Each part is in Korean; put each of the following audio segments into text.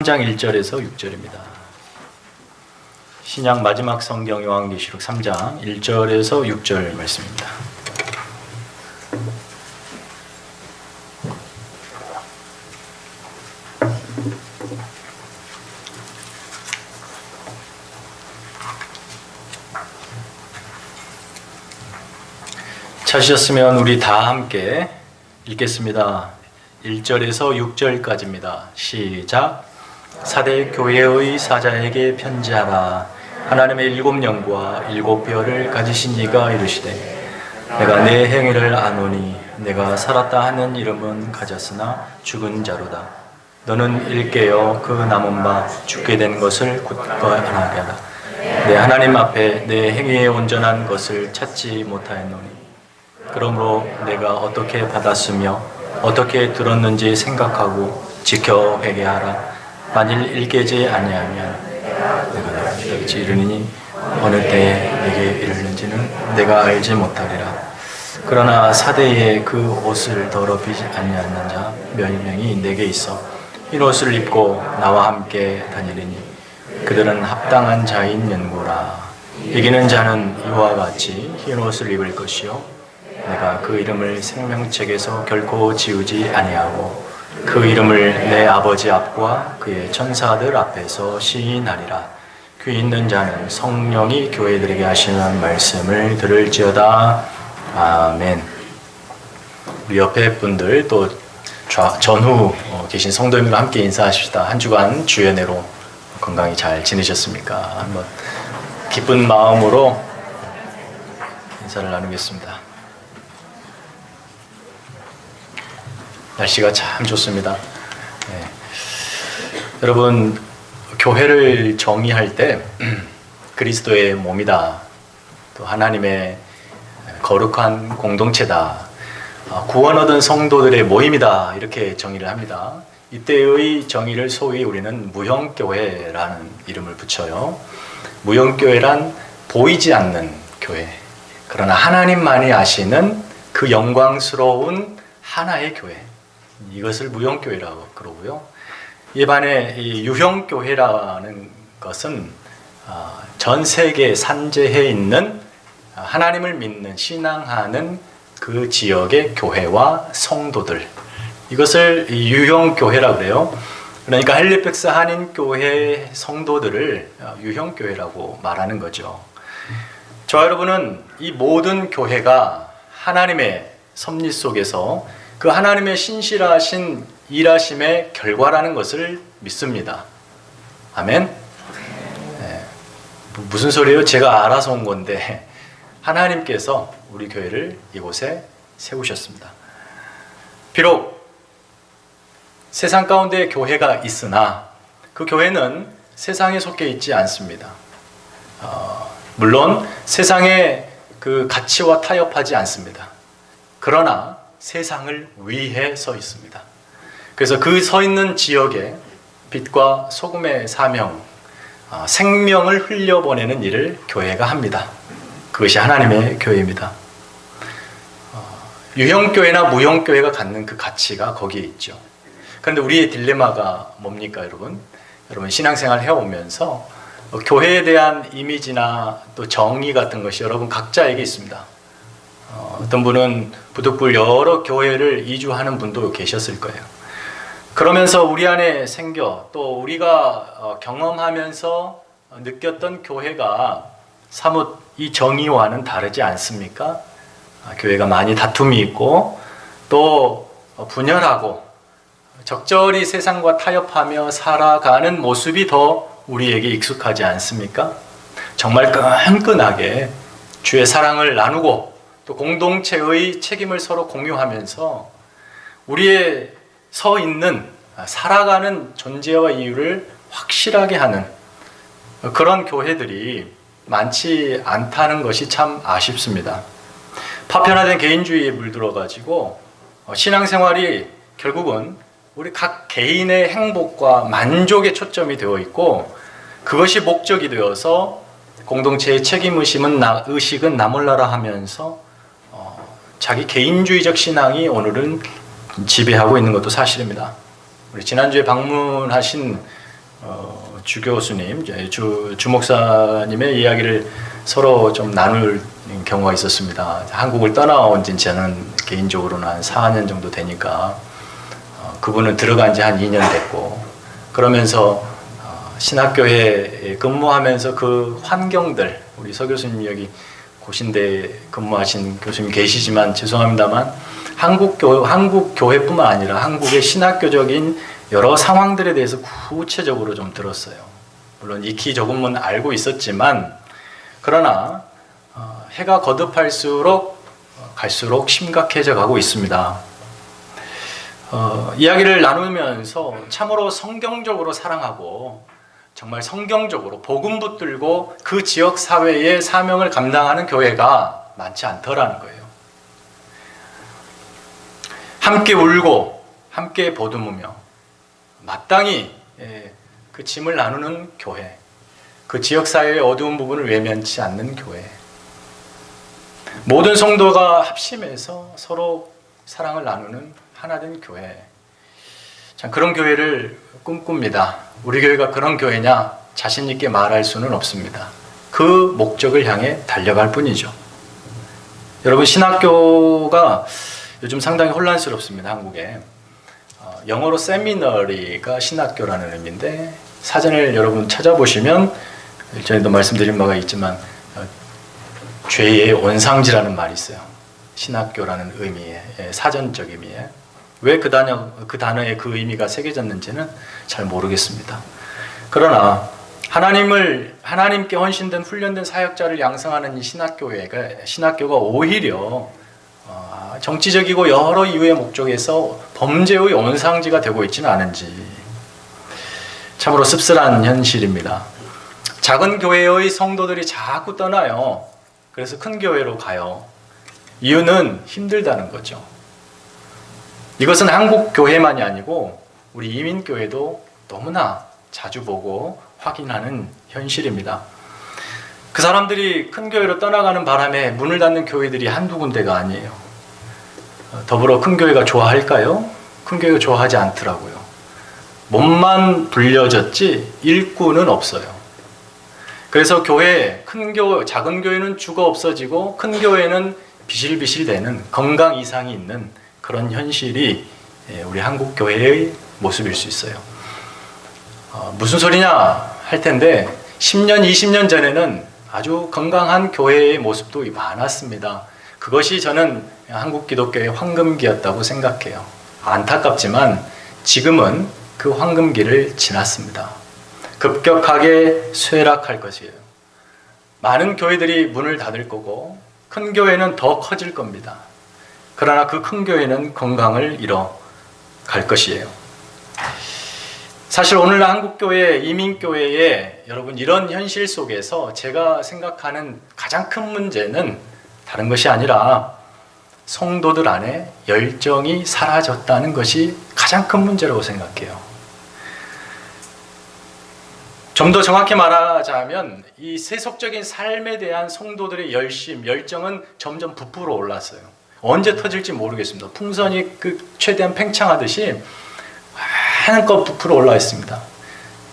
3장 1절에서 6절입니다. 신약 마지막 성경 요한계시록 3장 1절에서 6절 말씀입니다. 찾으셨으면 우리 다 함께 읽겠습니다. 1절에서 6절까지입니다. 시작. 사대 교회의 사자에게 편지하라. 하나님의 7영과 7별을 가지신 이가 이르시되 내가 내 행위를 아노니 내가 살았다 하는 이름은 가졌으나 죽은 자로다. 너는 일깨어 그 남은 바 죽게 된 것을 굳건하게 하라. 내 하나님 앞에 내 행위에 온전한 것을 찾지 못하였노니 그러므로 내가 어떻게 받았으며 어떻게 들었는지 생각하고 지켜 회개하라. 만일 일깨지 아니하면 내가 너에게 이르니 어느 때에 내게 이르는지는 내가 알지 못하리라. 그러나 사대에 그 옷을 더럽히지 아니하는 자 몇 명이 내게 있어 흰 옷을 입고 나와 함께 다니리니 그들은 합당한 자인 연고라. 이기는 자는 이와 같이 흰 옷을 입을 것이요 내가 그 이름을 생명책에서 결코 지우지 아니하고 그 이름을 내 아버지 앞과 그의 천사들 앞에서 시인하리라. 귀 있는 자는 성령이 교회들에게 하시는 말씀을 들을지어다. 아멘. 우리 옆에 분들 또 전후 계신 성도님과 함께 인사하십시다. 한 주간 주연회로 건강히 잘 지내셨습니까? 한번 기쁜 마음으로 인사를 나누겠습니다. 날씨가 참 좋습니다. 네. 여러분, 교회를 정의할 때 그리스도의 몸이다, 또 하나님의 거룩한 공동체다, 구원 얻은 성도들의 모임이다, 이렇게 정의를 합니다. 이때의 정의를 소위 우리는 무형교회라는 이름을 붙여요. 무형교회란 보이지 않는 교회, 그러나 하나님만이 아시는 그 영광스러운 하나의 교회, 이것을 무형교회라고 그러고요. 이에 반해 이 유형교회라는 것은 전 세계 산재해 있는 하나님을 믿는 신앙하는 그 지역의 교회와 성도들, 이것을 유형교회라고 그래요. 그러니까 헬리팩스 한인교회 성도들을 유형교회라고 말하는 거죠. 저와 여러분은 이 모든 교회가 하나님의 섭리 속에서 그 하나님의 신실하신 일하심의 결과라는 것을 믿습니다. 아멘? 네. 무슨 소리예요? 제가 알아서 온 건데 하나님께서 우리 교회를 이곳에 세우셨습니다. 비록 세상 가운데 교회가 있으나 그 교회는 세상에 속해 있지 않습니다. 물론 세상의 그 가치와 타협하지 않습니다. 그러나 세상을 위해 서 있습니다. 그래서 그 서 있는 지역에 빛과 소금의 사명, 생명을 흘려보내는 일을 교회가 합니다. 그것이 하나님의 교회입니다. 유형교회나 무형교회가 갖는 그 가치가 거기에 있죠. 그런데 우리의 딜레마가 뭡니까, 여러분? 여러분 신앙생활 해오면서 교회에 대한 이미지나 또 정의 같은 것이 여러분 각자에게 있습니다. 어떤 분은 부득불 여러 교회를 이주하는 분도 계셨을 거예요. 그러면서 우리 안에 생겨 또 우리가 경험하면서 느꼈던 교회가 사뭇 이 정의와는 다르지 않습니까? 교회가 많이 다툼이 있고 또 분열하고 적절히 세상과 타협하며 살아가는 모습이 더 우리에게 익숙하지 않습니까? 정말 끈끈하게 주의 사랑을 나누고 또 공동체의 책임을 서로 공유하면서 우리의 서 있는 살아가는 존재와 이유를 확실하게 하는 그런 교회들이 많지 않다는 것이 참 아쉽습니다. 파편화된 개인주의에 물들어가지고 신앙생활이 결국은 우리 각 개인의 행복과 만족에 초점이 되어 있고 그것이 목적이 되어서 공동체의 책임의식은 나 몰라라 하면서 자기 개인주의적 신앙이 오늘은 지배하고 있는 것도 사실입니다. 우리 지난주에 방문하신 주 교수님, 주 목사님의 이야기를 서로 좀 나눌 경우가 있었습니다. 한국을 떠나온 지 저는 개인적으로는 한 4년 정도 되니까 그분은 들어간 지 한 2년 됐고, 그러면서 신학교에 근무하면서 그 환경들, 우리 서 교수님 여기 고신대 근무하신 교수님 계시지만 죄송합니다만 한국 교회뿐만 아니라 한국의 신학교적인 여러 상황들에 대해서 구체적으로 좀 들었어요. 물론 익히 조금은 알고 있었지만, 그러나 해가 거듭할수록 갈수록 심각해져 가고 있습니다. 이야기를 나누면서 참으로 성경적으로 사랑하고 정말 성경적으로 복음 붙들고 그 지역 사회의 사명을 감당하는 교회가 많지 않더라는 거예요. 함께 울고 함께 보듬으며 마땅히 그 짐을 나누는 교회, 그 지역 사회의 어두운 부분을 외면치 않는 교회, 모든 성도가 합심해서 서로 사랑을 나누는 하나된 교회, 참 그런 교회를 꿈꿉니다. 우리 교회가 그런 교회냐 자신 있게 말할 수는 없습니다. 그 목적을 향해 달려갈 뿐이죠. 여러분, 신학교가 요즘 상당히 혼란스럽습니다. 한국에 영어로 세미너리가 신학교라는 의미인데, 사전을 여러분 찾아보시면 전에도 말씀드린 바가 있지만 죄의 원상지라는 말이 있어요. 신학교라는 의미의 사전적 의미에. 왜 그 단어에 그 의미가 새겨졌는지는 잘 모르겠습니다. 그러나 하나님께 헌신된 훈련된 사역자를 양성하는 이 신학교가 오히려 정치적이고 여러 이유의 목적에서 범죄의 온상지가 되고 있지는 않은지 참으로 씁쓸한 현실입니다. 작은 교회의 성도들이 자꾸 떠나요. 그래서 큰 교회로 가요. 이유는 힘들다는 거죠. 이것은 한국 교회만이 아니고 우리 이민교회도 너무나 자주 보고 확인하는 현실입니다. 그 사람들이 큰 교회로 떠나가는 바람에 문을 닫는 교회들이 한두 군데가 아니에요. 더불어 큰 교회가 좋아할까요? 큰 교회가 좋아하지 않더라고요. 몸만 불려졌지 일꾼은 없어요. 그래서 작은 교회는 죽어 없어지고 큰 교회는 비실비실대는 건강 이상이 있는 그런 현실이 우리 한국 교회의 모습일 수 있어요. 무슨 소리냐 할 텐데 10년, 20년 전에는 아주 건강한 교회의 모습도 많았습니다. 그것이 저는 한국 기독교의 황금기였다고 생각해요. 안타깝지만 지금은 그 황금기를 지났습니다. 급격하게 쇠락할 것이에요. 많은 교회들이 문을 닫을 거고 큰 교회는 더 커질 겁니다. 그러나 그 큰 교회는 건강을 잃어갈 것이에요. 사실 오늘날 한국교회, 이민교회에 여러분 이런 현실 속에서 제가 생각하는 가장 큰 문제는 다른 것이 아니라 성도들 안에 열정이 사라졌다는 것이 가장 큰 문제라고 생각해요. 좀 더 정확히 말하자면 이 세속적인 삶에 대한 성도들의 열정은 점점 부풀어 올랐어요. 언제 터질지 모르겠습니다. 풍선이 최대한 팽창하듯이 한껏 부풀어 올라 있습니다.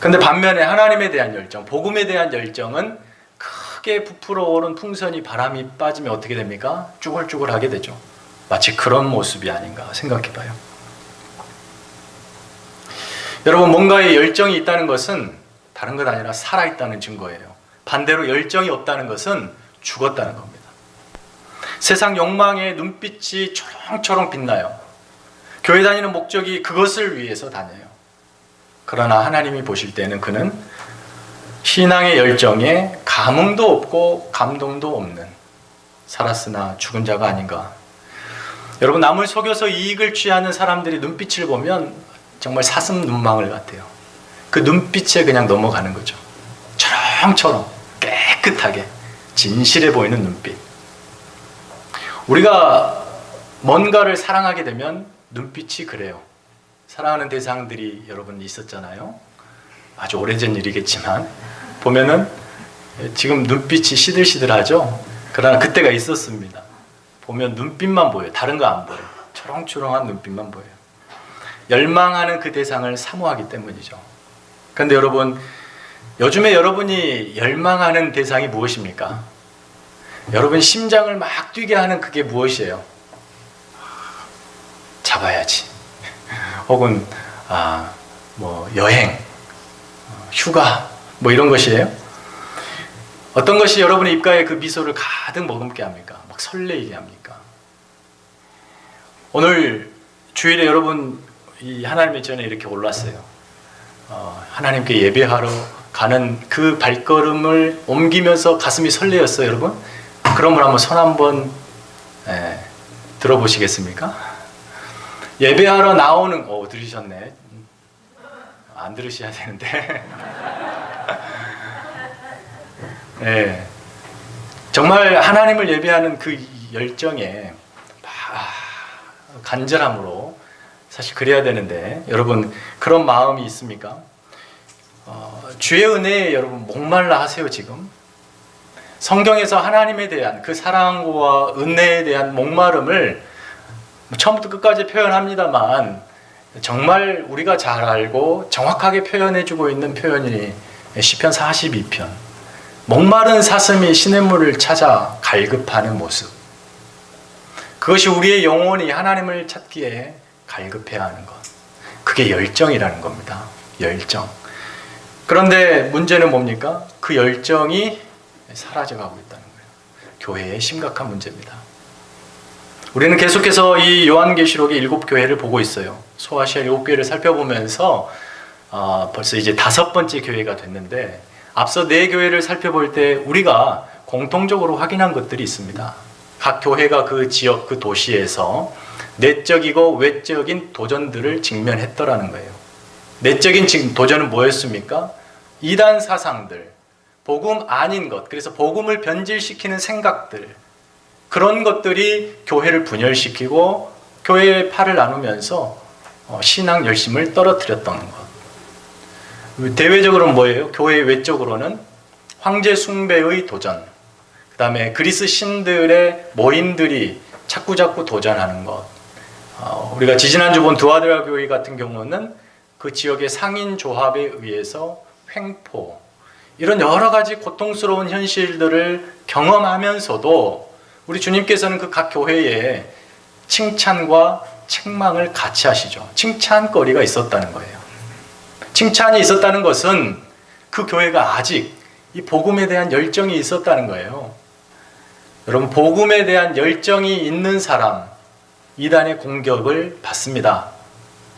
그런데 반면에 하나님에 대한 열정, 복음에 대한 열정은 크게 부풀어 오른 풍선이 바람이 빠지면 어떻게 됩니까? 쭈글쭈글하게 되죠. 마치 그런 모습이 아닌가 생각해 봐요. 여러분, 뭔가에 열정이 있다는 것은 다른 것 아니라 살아있다는 증거예요. 반대로 열정이 없다는 것은 죽었다는 겁니다. 세상 욕망의 눈빛이 초롱초롱 빛나요. 교회 다니는 목적이 그것을 위해서 다녀요. 그러나 하나님이 보실 때는 그는 신앙의 열정에 감흥도 없고 감동도 없는 살았으나 죽은 자가 아닌가. 여러분, 남을 속여서 이익을 취하는 사람들이 눈빛을 보면 정말 사슴 눈망울 같아요. 그 눈빛에 그냥 넘어가는 거죠. 초롱초롱 깨끗하게 진실해 보이는 눈빛. 우리가 뭔가를 사랑하게 되면 눈빛이 그래요. 사랑하는 대상들이 여러분 있었잖아요. 아주 오래전 일이겠지만 보면은 지금 눈빛이 시들시들하죠. 그러나 그때가 있었습니다. 보면 눈빛만 보여요. 다른 거 안 보여요. 초롱초롱한 눈빛만 보여요. 열망하는 그 대상을 사모하기 때문이죠. 그런데 여러분, 요즘에 여러분이 열망하는 대상이 무엇입니까? 여러분 심장을 막 뛰게 하는 그게 무엇이에요? 잡아야지. 혹은 뭐 여행, 휴가, 뭐 이런 것이에요? 어떤 것이 여러분의 입가에 그 미소를 가득 머금게 합니까? 막 설레이게 합니까? 오늘 주일에 여러분 이 하나님의 전에 이렇게 올랐어요. 하나님께 예배하러 가는 그 발걸음을 옮기면서 가슴이 설레었어요, 여러분? 그러면 한번 손 한번 들어보시겠습니까? 예배하러 나오는 들으셨네. 안 들으셔야 되는데. 네. 정말 하나님을 예배하는 그 열정에 간절함으로 사실 그래야 되는데 여러분 그런 마음이 있습니까? 주의 은혜에 여러분 목말라 하세요. 지금 성경에서 하나님에 대한 그 사랑과 은혜에 대한 목마름을 처음부터 끝까지 표현합니다만 정말 우리가 잘 알고 정확하게 표현해주고 있는 표현이 시편 42편 목마른 사슴이 시냇물을 찾아 갈급하는 모습, 그것이 우리의 영혼이 하나님을 찾기에 갈급해야 하는 것, 그게 열정이라는 겁니다. 열정. 그런데 문제는 뭡니까? 그 열정이 사라져가고 있다는 거예요. 교회의 심각한 문제입니다. 우리는 계속해서 이 요한계시록의 7교회를 보고 있어요. 소아시아 7교회를 살펴보면서 벌써 이제 5번째 교회가 됐는데 앞서 4교회를 살펴볼 때 우리가 공통적으로 확인한 것들이 있습니다. 각 교회가 그 지역, 그 도시에서 내적이고 외적인 도전들을 직면했더라는 거예요. 내적인 도전은 뭐였습니까? 이단 사상들, 복음 아닌 것, 그래서 복음을 변질시키는 생각들, 그런 것들이 교회를 분열시키고 교회의 팔을 나누면서 신앙 열심을 떨어뜨렸던 것. 대외적으로는 뭐예요? 교회 외적으로는 황제 숭배의 도전, 그 다음에 그리스 신들의 모임들이 자꾸자꾸 도전하는 것. 우리가 지지난주 본 두아드라 교회 같은 경우는 그 지역의 상인 조합에 의해서 횡포, 이런 여러 가지 고통스러운 현실들을 경험하면서도 우리 주님께서는 그 각 교회에 칭찬과 책망을 같이 하시죠. 칭찬거리가 있었다는 거예요. 칭찬이 있었다는 것은 그 교회가 아직 이 복음에 대한 열정이 있었다는 거예요. 여러분, 복음에 대한 열정이 있는 사람, 이단의 공격을 받습니다.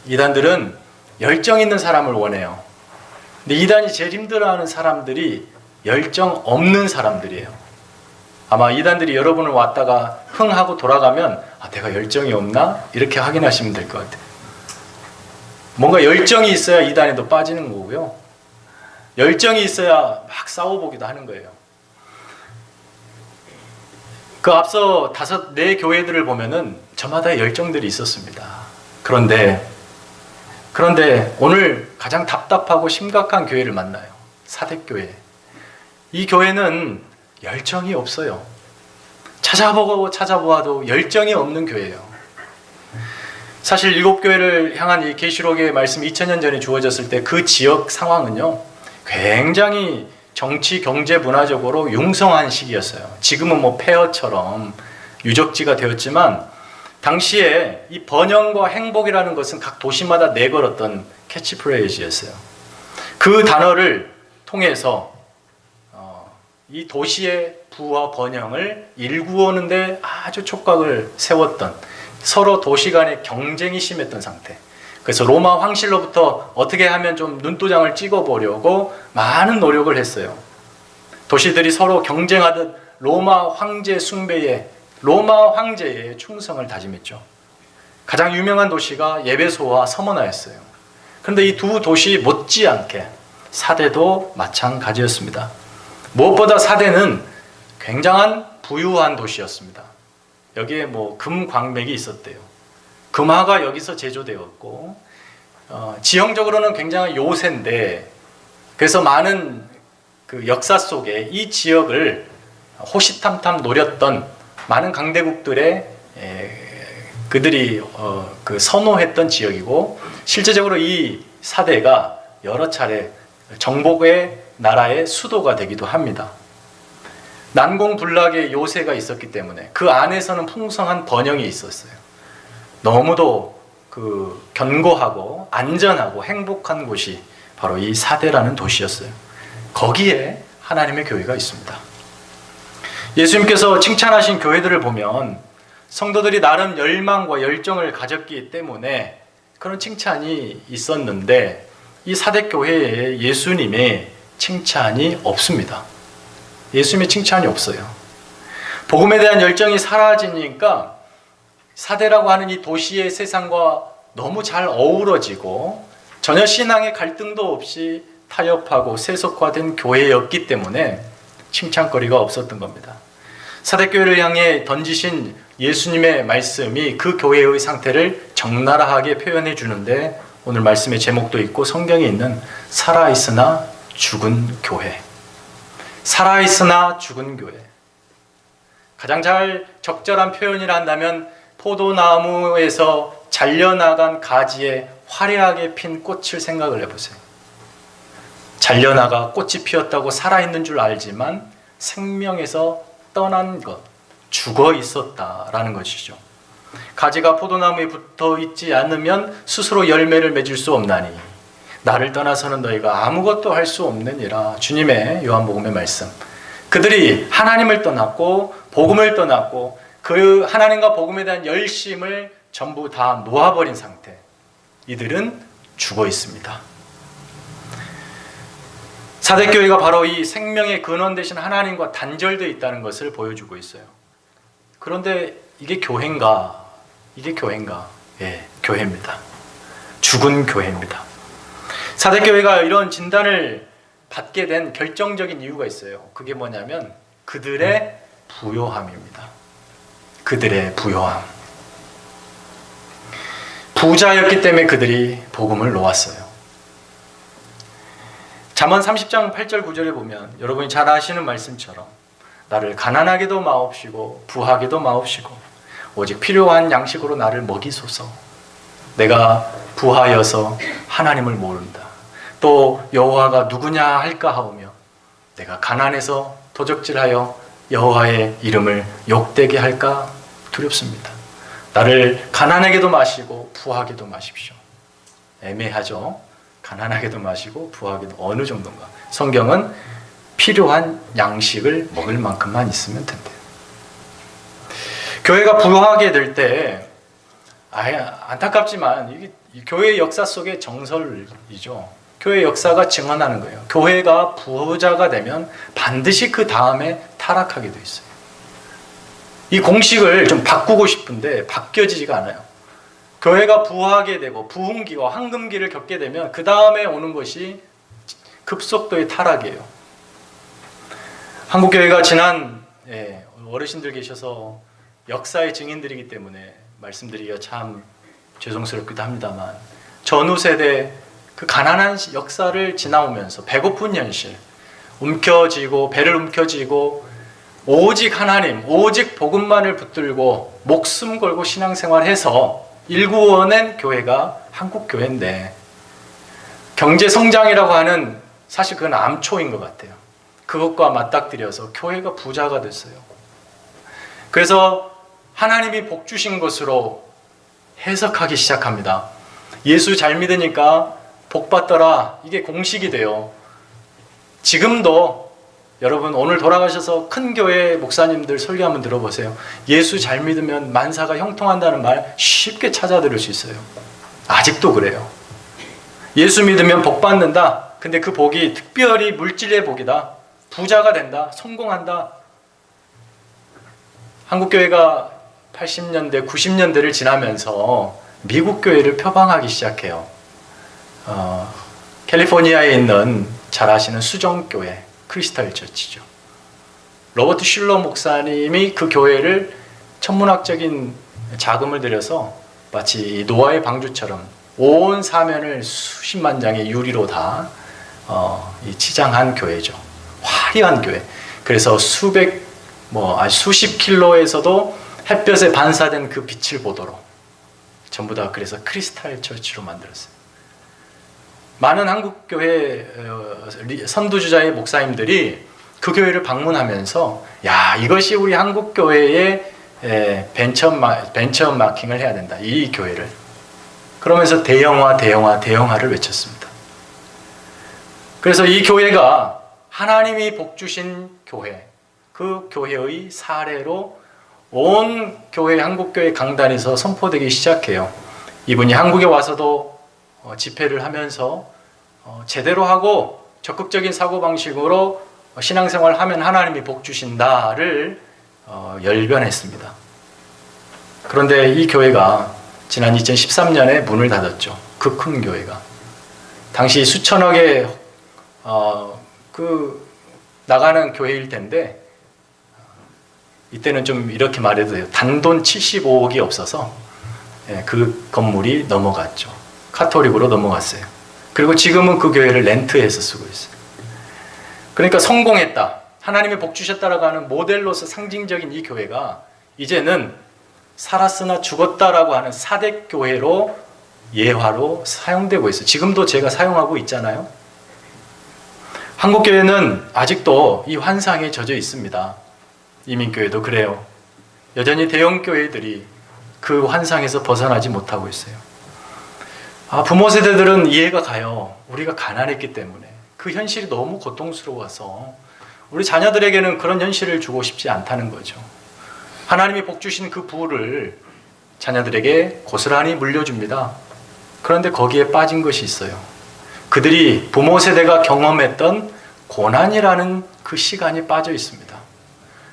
이단들은 열정 있는 사람을 원해요. 근데 이단이 제일 힘들어하는 사람들이 열정 없는 사람들이에요. 아마 이단들이 여러분을 왔다가 흥하고 돌아가면 내가 열정이 없나? 이렇게 확인하시면 될 것 같아요. 뭔가 열정이 있어야 이단에도 빠지는 거고요. 열정이 있어야 막 싸워보기도 하는 거예요. 그 앞서 4 교회들을 보면은 저마다 열정들이 있었습니다. 그런데 오늘 가장 답답하고 심각한 교회를 만나요. 사대교회. 이 교회는 열정이 없어요. 찾아보아도 열정이 없는 교회예요. 사실 7교회를 향한 이 계시록의 말씀 2000년 전에 주어졌을 때 그 지역 상황은요, 굉장히 정치, 경제, 문화적으로 융성한 시기였어요. 지금은 뭐 폐허처럼 유적지가 되었지만 당시에 이 번영과 행복이라는 것은 각 도시마다 내걸었던 캐치프레이즈였어요. 그 단어를 통해서 이 도시의 부와 번영을 일구었는데 아주 촉각을 세웠던, 서로 도시 간의 경쟁이 심했던 상태. 그래서 로마 황실로부터 어떻게 하면 좀 눈도장을 찍어보려고 많은 노력을 했어요. 도시들이 서로 경쟁하듯 로마 황제 숭배에, 로마 황제의 충성을 다짐했죠. 가장 유명한 도시가 예베소와 서머나였어요. 그런데 이 2 도시 못지않게 사대도 마찬가지였습니다. 무엇보다 사대는 굉장한 부유한 도시였습니다. 여기에 뭐 금광맥이 있었대요. 금화가 여기서 제조되었고, 지형적으로는 굉장한 요새인데, 그래서 많은 그 역사 속에 이 지역을 호시탐탐 노렸던 많은 강대국들의 그들이 그 선호했던 지역이고, 실제적으로 이 사대가 여러 차례 정복의 나라의 수도가 되기도 합니다. 난공불락의 요새가 있었기 때문에 그 안에서는 풍성한 번영이 있었어요. 너무도 견고하고 안전하고 행복한 곳이 바로 이 사대라는 도시였어요. 거기에 하나님의 교회가 있습니다. 예수님께서 칭찬하신 교회들을 보면 성도들이 나름 열망과 열정을 가졌기 때문에 그런 칭찬이 있었는데 이 사대 교회에 예수님의 칭찬이 없습니다. 예수님의 칭찬이 없어요. 복음에 대한 열정이 사라지니까 사대라고 하는 이 도시의 세상과 너무 잘 어우러지고 전혀 신앙의 갈등도 없이 타협하고 세속화된 교회였기 때문에 칭찬거리가 없었던 겁니다. 사대교회를 향해 던지신 예수님의 말씀이 그 교회의 상태를 적나라하게 표현해 주는데 오늘 말씀의 제목도 있고 성경에 있는 살아있으나 죽은 교회. 살아있으나 죽은 교회. 가장 적절한 표현이라 한다면 포도나무에서 잘려나간 가지에 화려하게 핀 꽃을 생각을 해보세요. 잘려나가 꽃이 피었다고 살아있는 줄 알지만 생명에서 떠난 것, 죽어 있었다라는 것이죠. 가지가 포도나무에 붙어 있지 않으면 스스로 열매를 맺을 수 없나니 나를 떠나서는 너희가 아무것도 할 수 없느니라. 주님의 요한복음의 말씀. 그들이 하나님을 떠났고 복음을 떠났고 그 하나님과 복음에 대한 열심을 전부 다 놓아버린 상태. 이들은 죽어 있습니다. 사대교회가 바로 이 생명의 근원 되신 하나님과 단절되어 있다는 것을 보여주고 있어요. 그런데 이게 교회인가? 이게 교회인가? 예, 교회입니다. 죽은 교회입니다. 사대교회가 이런 진단을 받게 된 결정적인 이유가 있어요. 그게 뭐냐면 그들의 부요함입니다. 그들의 부요함. 부자였기 때문에 그들이 복음을 놓았어요. 잠언 30장 8절 9절에 보면 여러분이 잘 아시는 말씀처럼 나를 가난하게도 마옵시고 부하게도 마옵시고 오직 필요한 양식으로 나를 먹이소서. 내가 부하여서 하나님을 모른다. 또 여호와가 누구냐 할까 하오며 내가 가난해서 도적질하여 여호와의 이름을 욕되게 할까 두렵습니다. 나를 가난하게도 마시고 부하게도 마십시오. 애매하죠. 가난하게도 마시고 부하게도 어느 정도인가. 성경은 필요한 양식을 먹을 만큼만 있으면 된대요. 교회가 부하게 될 때 안타깝지만 이게 교회의 역사 속의 정설이죠. 교회의 역사가 증언하는 거예요. 교회가 부자가 되면 반드시 그 다음에 타락하게 돼 있어요. 이 공식을 좀 바꾸고 싶은데 바뀌어지지가 않아요. 교회가 부하게 되고 부흥기와 황금기를 겪게 되면 그 다음에 오는 것이 급속도의 타락이에요. 한국교회가 지난 어르신들 계셔서 역사의 증인들이기 때문에 말씀드리기가 참 죄송스럽기도 합니다만 전후 세대 그 가난한 역사를 지나오면서 배고픈 현실, 움켜쥐고 배를 움켜쥐고 오직 하나님, 오직 복음만을 붙들고 목숨 걸고 신앙생활해서 일구어낸 교회가 한국교회인데 경제 성장이라고 하는 사실 그건 암초인 것 같아요. 그것과 맞닥뜨려서 교회가 부자가 됐어요. 그래서 하나님이 복 주신 것으로 해석하기 시작합니다. 예수 잘 믿으니까 복 받더라. 이게 공식이 돼요. 지금도 여러분 오늘 돌아가셔서 큰 교회 목사님들 설교 한번 들어보세요. 예수 잘 믿으면 만사가 형통한다는 말 쉽게 찾아 들을 수 있어요. 아직도 그래요. 예수 믿으면 복 받는다. 근데 그 복이 특별히 물질의 복이다. 부자가 된다. 성공한다. 한국교회가 80년대, 90년대를 지나면서 미국 교회를 표방하기 시작해요. 캘리포니아에 있는 잘 아시는 수정교회 크리스탈 처치죠. 로버트 슐러 목사님이 그 교회를 천문학적인 자금을 들여서 마치 노아의 방주처럼 온 사면을 수십만 장의 유리로 다 치장한 교회죠. 화려한 교회. 그래서 수십 킬로에서도 햇볕에 반사된 그 빛을 보도록 전부 다 그래서 크리스탈 처치로 만들었어요. 많은 한국교회 선두주자의 목사님들이 그 교회를 방문하면서 야, 이것이 우리 한국교회의 벤처마킹을 해야 된다. 이 교회를. 그러면서 대형화를 외쳤습니다. 그래서 이 교회가 하나님이 복주신 교회, 그 교회의 사례로 온 교회, 한국교회 강단에서 선포되기 시작해요. 이분이 한국에 와서도 집회를 하면서 제대로 하고 적극적인 사고방식으로 신앙생활을 하면 하나님이 복주신다를 열변했습니다. 그런데 이 교회가 지난 2013년에 문을 닫았죠. 그 큰 교회가. 당시 수천억의 나가는 교회일 텐데, 이때는 좀 이렇게 말해도 돼요. 단돈 75억이 없어서 그 건물이 넘어갔죠. 카톨릭으로 넘어갔어요. 그리고 지금은 그 교회를 렌트해서 쓰고 있어요. 그러니까 성공했다, 하나님이 복 주셨다라고 하는 모델로서 상징적인 이 교회가 이제는 살았으나 죽었다라고 하는 사대교회로 예화로 사용되고 있어요. 지금도 제가 사용하고 있잖아요. 한국교회는 아직도 이 환상에 젖어 있습니다. 이민교회도 그래요. 여전히 대형교회들이 그 환상에서 벗어나지 못하고 있어요. 부모 세대들은 이해가 가요. 우리가 가난했기 때문에. 그 현실이 너무 고통스러워서 우리 자녀들에게는 그런 현실을 주고 싶지 않다는 거죠. 하나님이 복 주신 그 부를 자녀들에게 고스란히 물려줍니다. 그런데 거기에 빠진 것이 있어요. 그들이 부모 세대가 경험했던 고난이라는 그 시간이 빠져 있습니다.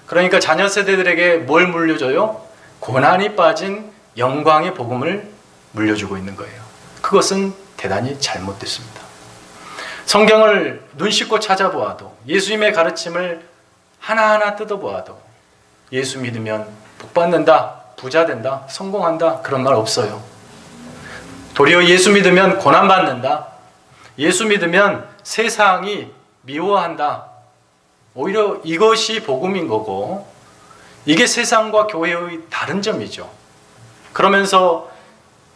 그러니까 자녀 세대들에게 뭘 물려줘요? 고난이 빠진 영광의 복음을 물려주고 있는 거예요. 그것은 대단히 잘못됐습니다. 성경을 눈 씻고 찾아보아도, 예수님의 가르침을 하나하나 뜯어보아도 예수 믿으면 복 받는다, 부자 된다, 성공한다, 그런 말 없어요. 도리어 예수 믿으면 고난 받는다, 예수 믿으면 세상이 미워한다, 오히려 이것이 복음인 거고, 이게 세상과 교회의 다른 점이죠. 그러면서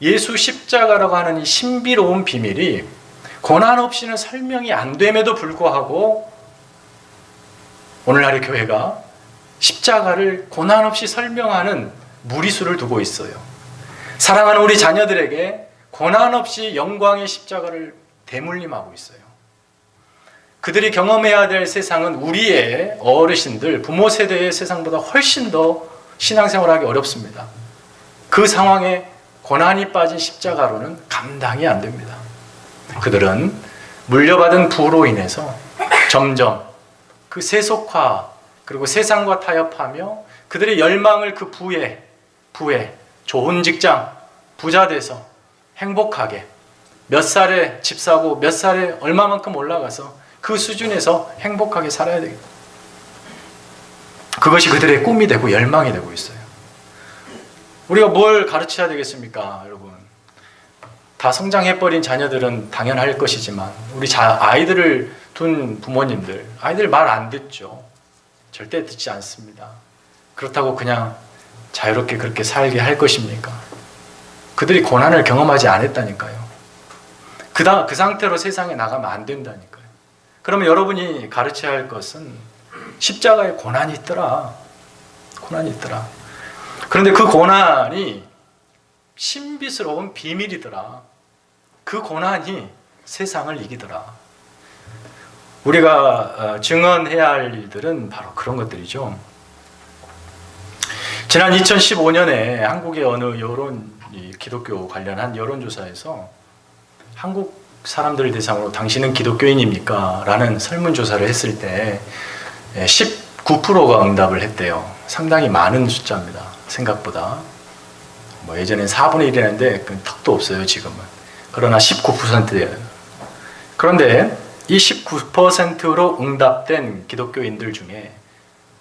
예수 십자가라고 하는 이 신비로운 비밀이 고난 없이는 설명이 안 됨에도 불구하고 오늘날의 교회가 십자가를 고난 없이 설명하는 무리수를 두고 있어요. 사랑하는 우리 자녀들에게 고난 없이 영광의 십자가를 대물림하고 있어요. 그들이 경험해야 될 세상은 우리의 어르신들, 부모 세대의 세상보다 훨씬 더 신앙생활하기 어렵습니다. 그 상황에 고난이 빠진 십자가로는 감당이 안 됩니다. 그들은 물려받은 부로 인해서 점점 그 세속화, 그리고 세상과 타협하며 그들의 열망을 그 부에 좋은 직장, 부자 돼서 행복하게 몇 살에 집 사고 몇 살에 얼마만큼 올라가서 그 수준에서 행복하게 살아야 되겠다. 그것이 그들의 꿈이 되고 열망이 되고 있어요. 우리가 뭘 가르쳐야 되겠습니까, 여러분? 다 성장해버린 자녀들은 당연할 것이지만 우리 아이들을 둔 부모님들, 아이들 말 안 듣죠. 절대 듣지 않습니다. 그렇다고 그냥 자유롭게 그렇게 살게 할 것입니까? 그들이 고난을 경험하지 않았다니까요. 그 상태로 세상에 나가면 안 된다니까요. 그러면 여러분이 가르쳐야 할 것은 십자가에 고난이 있더라. 고난이 있더라. 그런데 그 고난이 신비스러운 비밀이더라. 그 고난이 세상을 이기더라. 우리가 증언해야 할 일들은 바로 그런 것들이죠. 지난 2015년에 한국의 어느 기독교 관련한 여론조사에서 한국 사람들 대상으로 당신은 기독교인입니까? 라는 설문조사를 했을 때 19%가 응답을 했대요. 상당히 많은 숫자입니다. 생각보다. 예전엔 4분의 1이었는데 턱도 없어요, 지금은. 그러나 19%예요. 그런데 이 19%로 응답된 기독교인들 중에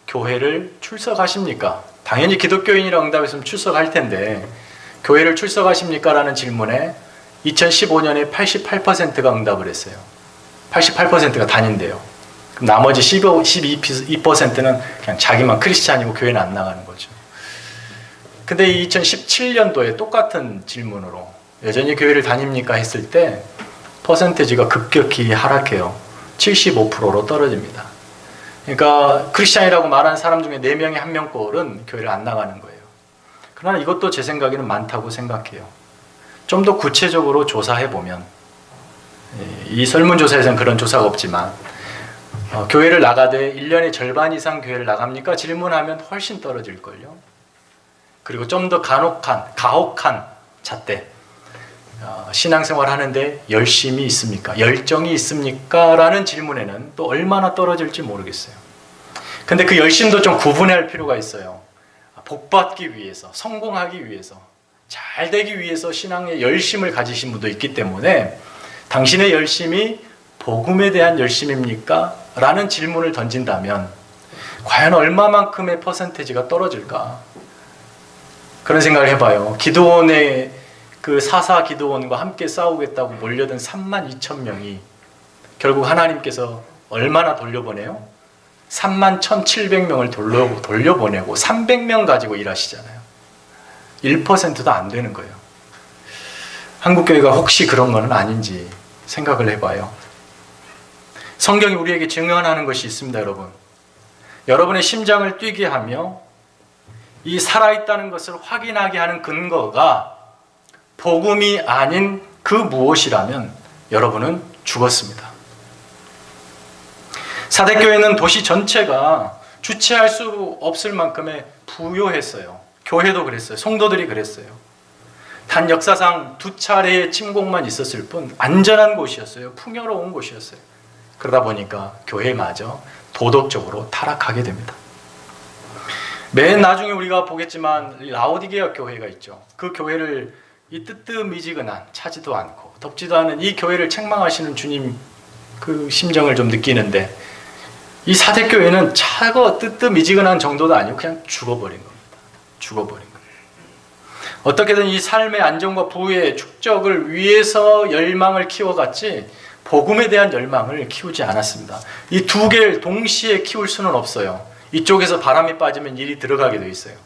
교회를 출석하십니까? 당연히 기독교인이라고 응답했으면 출석할 텐데 교회를 출석하십니까? 라는 질문에 2015년에 88%가 응답을 했어요. 88%가 다닌대요. 그럼 나머지 12%는 그냥 자기만 크리스찬이고 교회는 안 나가는 거죠. 근데 2017년도에 똑같은 질문으로 여전히 교회를 다닙니까? 했을 때 퍼센테지가 급격히 하락해요. 75%로 떨어집니다. 그러니까 크리스찬이라고 말하는 사람 중에 4명에 1명꼴은 교회를 안 나가는 거예요. 그러나 이것도 제 생각에는 많다고 생각해요. 좀 더 구체적으로 조사해보면, 이 설문조사에서는 그런 조사가 없지만 교회를 나가되 1년에 절반 이상 교회를 나갑니까? 질문하면 훨씬 떨어질걸요. 그리고 좀 더 가혹한 잣대, 신앙생활 하는데 열심이 있습니까? 열정이 있습니까? 라는 질문에는 또 얼마나 떨어질지 모르겠어요. 근데 그 열심도 좀 구분할 필요가 있어요. 복받기 위해서, 성공하기 위해서, 잘 되기 위해서 신앙의 열심을 가지신 분도 있기 때문에 당신의 열심이 복음에 대한 열심입니까? 라는 질문을 던진다면 과연 얼마만큼의 퍼센테지가 떨어질까? 그런 생각을 해봐요. 기드온의 그 사사 기드온과 함께 싸우겠다고 몰려든 32,000명이 결국 하나님께서 얼마나 돌려보내요? 31,700명을 돌려보내고 300명 가지고 일하시잖아요. 1%도 안 되는 거예요. 한국교회가 혹시 그런 건 아닌지 생각을 해봐요. 성경이 우리에게 증언하는 것이 있습니다, 여러분. 여러분의 심장을 뛰게 하며 이 살아있다는 것을 확인하게 하는 근거가 복음이 아닌 그 무엇이라면 여러분은 죽었습니다. 사대교회는 도시 전체가 주체할 수 없을 만큼의 부요했어요. 교회도 그랬어요. 성도들이 그랬어요. 단 역사상 2차례의 침공만 있었을 뿐 안전한 곳이었어요. 풍요로운 곳이었어요. 그러다 보니까 교회마저 도덕적으로 타락하게 됩니다. 맨 나중에 우리가 보겠지만 라오디게아 교회가 있죠. 그 교회를 이 뜨뜻미지근한, 차지도 않고 덥지도 않은 이 교회를 책망하시는 주님 그 심정을 좀 느끼는데, 이 사대교회는 차고 뜨뜻미지근한 정도도 아니고 그냥 죽어버린 겁니다. 죽어버린 거예요. 어떻게든 이 삶의 안정과 부의 축적을 위해서 열망을 키워갔지 복음에 대한 열망을 키우지 않았습니다. 이 두 개를 동시에 키울 수는 없어요. 이쪽에서 바람이 빠지면 일이 들어가게 돼 있어요.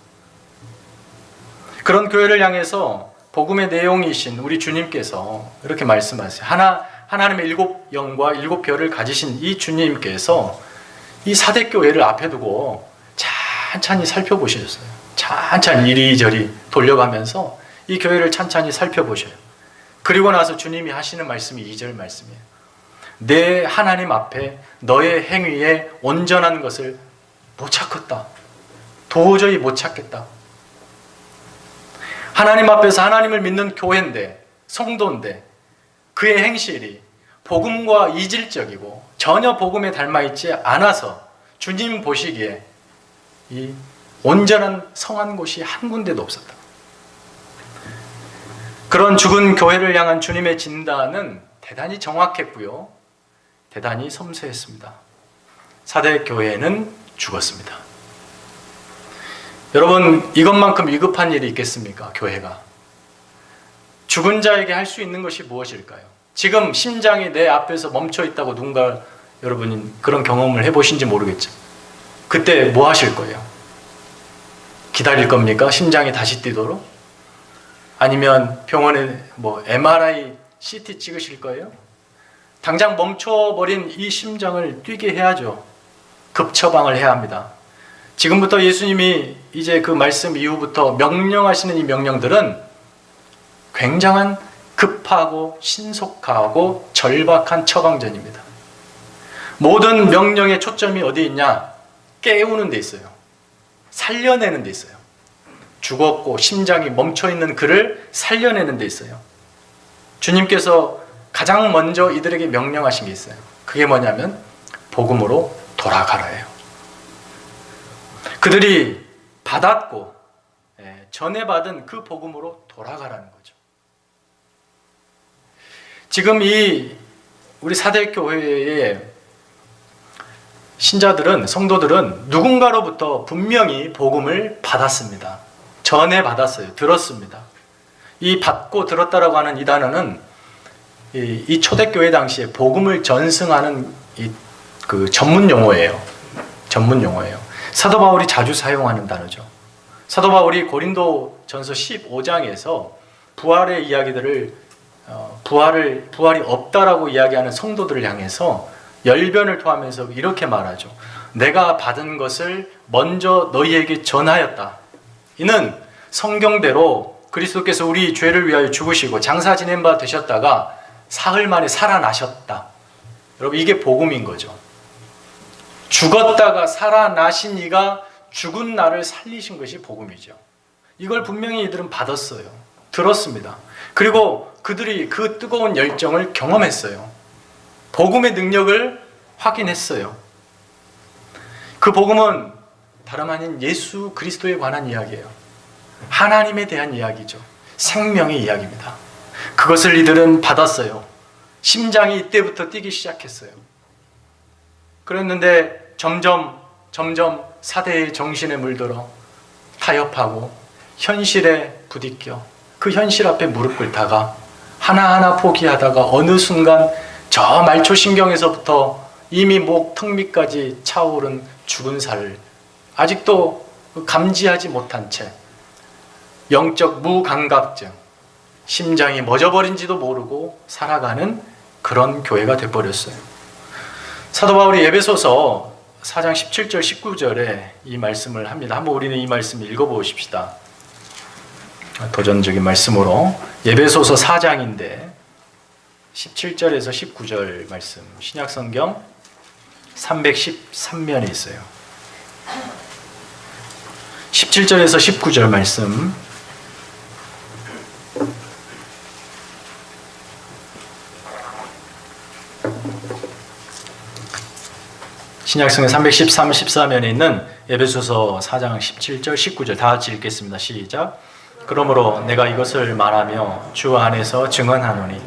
그런 교회를 향해서 복음의 내용이신 우리 주님께서 이렇게 말씀하세요. 하나님의 7영과 7별을 가지신 이 주님께서 이 사대교회를 앞에 두고 찬찬히 살펴보셨어요. 찬찬히 이리저리 돌려가면서 이 교회를 찬찬히 살펴보셔요. 그리고 나서 주님이 하시는 말씀이 2절 말씀이에요. 내 하나님 앞에 너의 행위에 온전한 것을 못 찾겠다. 도저히 못 찾겠다. 하나님 앞에서 하나님을 믿는 교회인데, 성도인데 그의 행실이 복음과 이질적이고 전혀 복음에 닮아있지 않아서 주님 보시기에 이 온전한 성한 곳이 한 군데도 없었다. 그런 죽은 교회를 향한 주님의 진단은 대단히 정확했고요. 대단히 섬세했습니다. 사대교회는 죽었습니다. 여러분, 이것만큼 위급한 일이 있겠습니까? 교회가. 죽은 자에게 할 수 있는 것이 무엇일까요? 지금 심장이 내 앞에서 멈춰 있다고 누군가 여러분이 그런 경험을 해보신지 모르겠죠. 그때 뭐 하실 거예요? 기다릴 겁니까? 심장이 다시 뛰도록? 아니면 병원에 MRI, CT 찍으실 거예요? 당장 멈춰버린 이 심장을 뛰게 해야죠. 급처방을 해야 합니다. 지금부터 예수님이 이제 그 말씀 이후부터 명령하시는 이 명령들은 굉장한 급하고 신속하고 절박한 처방전입니다. 모든 명령의 초점이 어디 있냐? 깨우는 데 있어요. 살려내는 데 있어요. 죽었고 심장이 멈춰있는 그를 살려내는 데 있어요. 주님께서 가장 먼저 이들에게 명령하신 게 있어요. 그게 뭐냐면 복음으로 돌아가라예요. 그들이 받았고 전해받은 그 복음으로 돌아가라는 거죠. 지금 이 우리 사대교회의 신자들은, 성도들은 누군가로부터 분명히 복음을 받았습니다. 전해받았어요. 들었습니다. 이 받고 들었다라고 하는 이 단어는 이 초대교회 당시에 복음을 전승하는 그 전문 용어예요. 전문 용어예요. 사도 바울이 자주 사용하는 단어죠. 사도 바울이 고린도 전서 15장에서 부활의 이야기들을 부활이 없다라고 이야기하는 성도들을 향해서 열변을 토하면서 이렇게 말하죠. 내가 받은 것을 먼저 너희에게 전하였다. 이는 성경대로 그리스도께서 우리 죄를 위하여 죽으시고 장사 지낸 바 되셨다가 사흘 만에 살아나셨다. 여러분, 이게 복음인 거죠. 죽었다가 살아나신 이가 죽은 나를 살리신 것이 복음이죠. 이걸 분명히 이들은 받았어요. 들었습니다. 그리고 그들이 그 뜨거운 열정을 경험했어요. 복음의 능력을 확인했어요. 그 복음은 다름 아닌 예수 그리스도에 관한 이야기예요. 하나님에 대한 이야기죠. 생명의 이야기입니다. 그것을 이들은 받았어요. 심장이 이때부터 뛰기 시작했어요. 그랬는데 점점 사대의 정신에 물들어 타협하고 현실에 부딪혀 그 현실 앞에 무릎 꿇다가 하나하나 포기하다가 어느 순간 저 말초신경에서부터 이미 목 턱 밑까지 차오른 죽은 살을 아직도 감지하지 못한 채 영적 무감각증, 심장이 멎어버린지도 모르고 살아가는 그런 교회가 돼버렸어요. 사도 바울이 에베소서 4장 17절 19절에 이 말씀을 합니다. 한번 우리는 이 말씀을 읽어보십시다. 도전적인 말씀으로 에베소서 4장인데 17절에서 19절 말씀, 신약성경 313면에 있어요. 17절에서 19절 말씀, 신약성경 313, 14면에 있는 에베소서 4장 17절, 19절 다 같이 읽겠습니다. 시작. 그러므로 내가 이것을 말하며 주 안에서 증언하노니